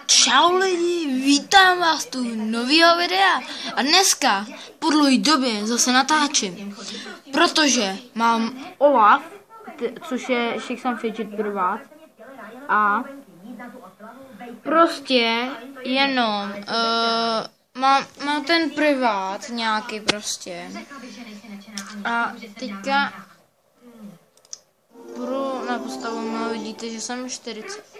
Čau lidi, vítám vás tu nového videa a dneska po dlouhé době zase natáčím, protože mám Olaf, což je Shakespeare Fidget Privát a prostě jenom mám ten privát nějaký prostě a teďka budu na postavu a vidíte, že jsem 40.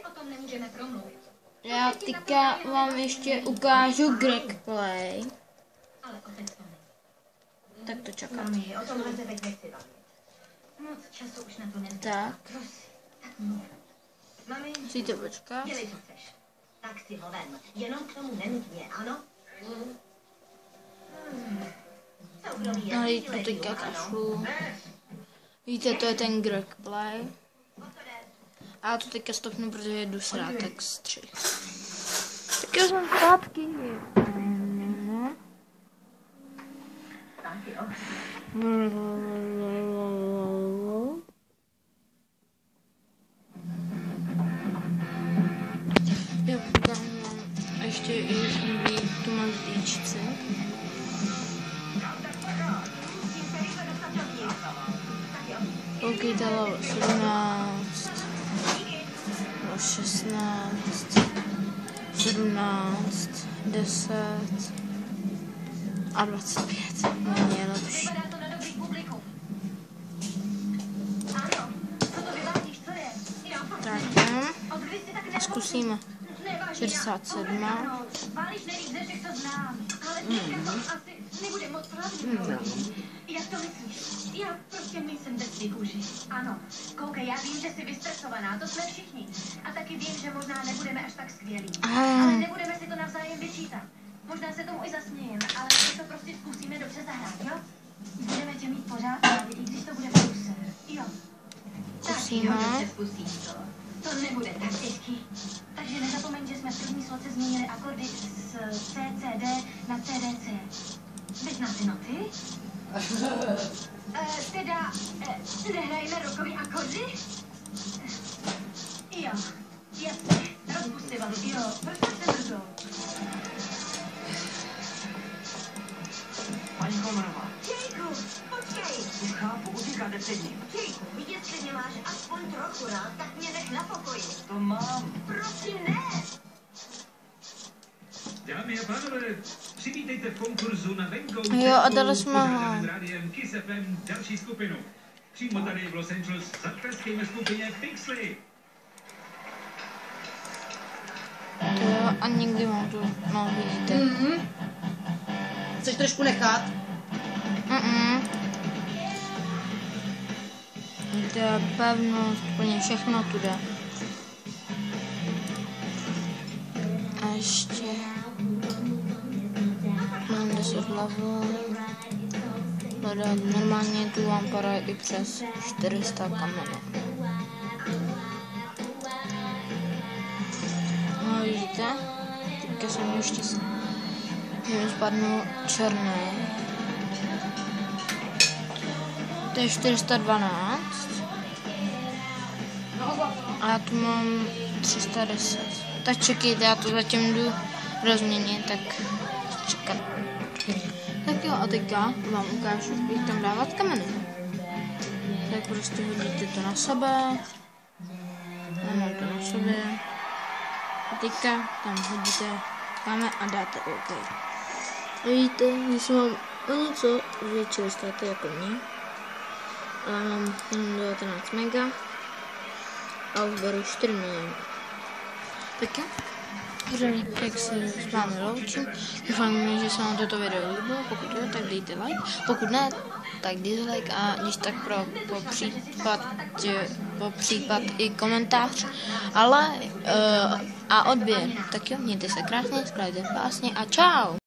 Já teďka vám ještě ukážu Greg Play. Tak to čekat. Tak. Musíte počkat. Tak si ho vem. Jenom k tomu nenutně, ano? No, to teďka kašlu. Víte, to je ten Greg Play. A já to teďka stopnu, protože jdu srát, tak střih. Tak já jsem zpátky. Já vám ještě i tu mazlíčce. OK, dalo 17, 16, 17, 10 a 25. Není lepší. Tak, zkusíme. 67. Jak to myslíš? Já prostě nejsem ve svý kůži. Ano, koukej, já vím, že jsi vystresovaná, to jsme všichni. A taky vím, že možná nebudeme až tak skvělí. Ale nebudeme si to navzájem vyčítat. Možná se tomu i zasmějeme, ale my to prostě zkusíme dobře zahrát, jo? Budeme tě mít pořád rádi, i když to bude průser. Jo. Tak jo, dobře zkusíš to. To nebude tak těžký. Takže nezapomeň, že jsme v první sloce změnili akordy z CCD na CDC. Jdeš na ty noty? Teda, nehrajeme rokový akordy? Jo, jasně, rozpust si valu, jo, proč se držou? Paní Kolmanová. Jejku, počkej! Už chápu, utíkáte před ním. Jejku, jestli mě máš aspoň trochu rád, tak mě nech na pokoji. To mám. Prosím, ne! Dámy a pánové, přivítejte v konkurzu na venkovou Jo, a dali jsme ho. rádiem Kiss FM další skupinu. Přímo tady v Los Angeles zatleskejme skupině Pixley. Jo, a někdy mám tu, no vidíte. Chceš trošku nechat? Jde pevnost, úplně všechno tu jde. A ještě mám 10 level. Hledat normálně tu vám padá i přes 400 kamenů. No vidíte? Teďka jsem ještě mi spadnul černý. To je 412. A já tu mám 310. Tak čekejte, já to zatím jdu rozměnit, tak čekat. Tak jo, a teďka vám ukážu, jak tam dávat kameny. Tak prostě hodíte to na sebe. Já mám to na sobě. A teďka tam hodíte kamen a dáte OK. Vidíte, že jsem mám o něco větší státy jako mě. Ale mám jenom 19 mega. A už beru 4 miliony. Tak jo. Tak se s vámi loučím. Doufám, že se vám toto video líbilo. Pokud jo, tak dejte like. Pokud ne, tak dislike a když tak po případ i komentář. Ale a odběr. Tak jo, mějte se krásně, zkrátě pásně a čau.